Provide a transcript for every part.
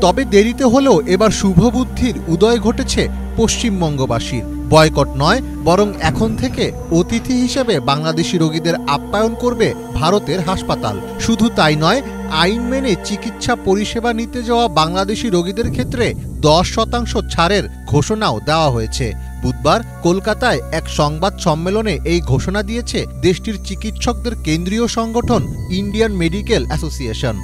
তবে দেরিতে হলেও এবার শুভবুদ্ধির উদয় ঘটেছে পশ্চিমবঙ্গবাসীর। বয়কট নয়, বরং এখন থেকে অতিথি হিসেবে বাংলাদেশি রোগীদের আপ্যায়ন করবে ভারতের হাসপাতাল। শুধু তাই নয়, আইন মেনে চিকিৎসা পরিষেবা নিতে যাওয়া বাংলাদেশি রোগীদের ক্ষেত্রে 10% ছাড়ের ঘোষণাও দেওয়া হয়েছে। বুধবার কলকাতায় এক সংবাদ সম্মেলনে এই ঘোষণা দিয়েছে দেশটির চিকিৎসকদের কেন্দ্রীয় সংগঠন Indian medical association.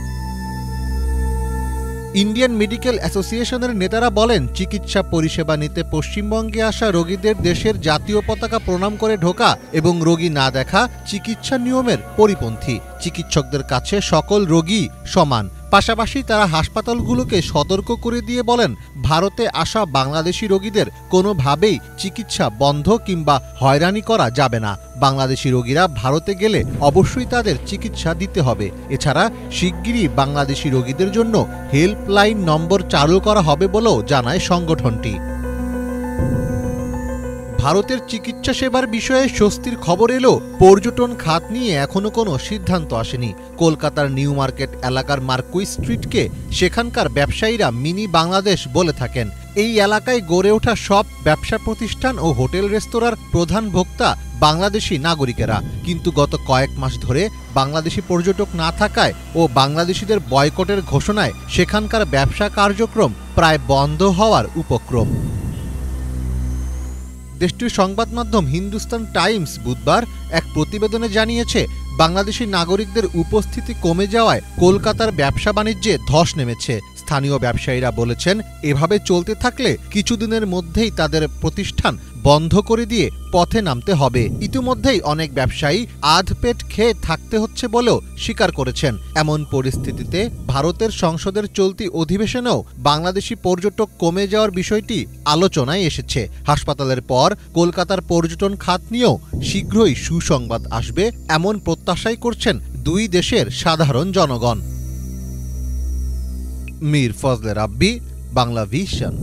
Indian medical অ্যাসোসিয়েশনের নেতারা বলেন, চিকিৎসা পরিষেবা নিতে পশ্চিমবঙ্গে আসা রোগীদের দেশের জাতীয় পতাকা প্রণাম করে ঢোকা এবং রোগী না দেখা চিকিৎসা নিয়মের পরিপন্থী। চিকিৎসকদের কাছে সকল রোগী সমান। পাশাপাশি তারা হাসপাতালগুলোকে সতর্ক করে দিয়ে বলেন, ভারতে আসা বাংলাদেশি রোগীদের কোনোভাবেই চিকিৎসা বন্ধ কিংবা হয়রানি করা যাবে না। বাংলাদেশি রোগীরা ভারতে গেলে অবশ্যই তাদের চিকিৎসা দিতে হবে। এছাড়া শিগগিরই বাংলাদেশি রোগীদের জন্য হেল্পলাইন নম্বর চালু করা হবে বলেও জানায় সংগঠনটি। ভারতের চিকিৎসা সেবার বিষয়ে স্বস্তির খবর এলো, পর্যটন খাত নিয়ে এখনো কোনো সিদ্ধান্ত আসেনি। কলকাতার নিউ মার্কেট এলাকার মার্কুইস স্ট্রিটকে সেখানকার ব্যবসায়ীরা মিনি বাংলাদেশ বলে থাকেন। এই এলাকায় গড়ে ওঠা সব ব্যবসা প্রতিষ্ঠান ও হোটেল রেস্তোরাঁর প্রধান ভোক্তা বাংলাদেশি নাগরিকেরা। কিন্তু গত কয়েক মাস ধরে বাংলাদেশি পর্যটক না থাকায় ও বাংলাদেশিদের বয়কটের ঘোষণায় সেখানকার ব্যবসা কার্যক্রম প্রায় বন্ধ হওয়ার উপক্রম। দেশটির সংবাদ মাধ্যম হিন্দুস্তান টাইমস বুধবার এক প্রতিবেদনে জানিয়েছে, বাংলাদেশি নাগরিকদের উপস্থিতি কমে যাওয়ায় কলকাতার ব্যবসা বাণিজ্যে ধস নেমেছে। স্থানীয় ব্যবসায়ীরা বলেছেন, এভাবে চলতে থাকলে কিছুদিনের মধ্যেই তাদের প্রতিষ্ঠান বন্ধ করে দিয়ে পথে নামতে হবে। ইতিমধ্যেই অনেক ব্যবসায়ী আধপেট খেয়ে থাকতে হচ্ছে বলেও স্বীকার করেছেন। এমন পরিস্থিতিতে ভারতের সংসদের চলতি অধিবেশনেও বাংলাদেশি পর্যটক কমে যাওয়ার বিষয়টি আলোচনায় এসেছে। হাসপাতালের পর কলকাতার পর্যটন খাত নিয়েও শীঘ্রই সুসংবাদ আসবে, এমন প্রত্যাশাই করছেন দুই দেশের সাধারণ জনগণ। মীর ফজলে রাব্বি, বাংলা ভিশন।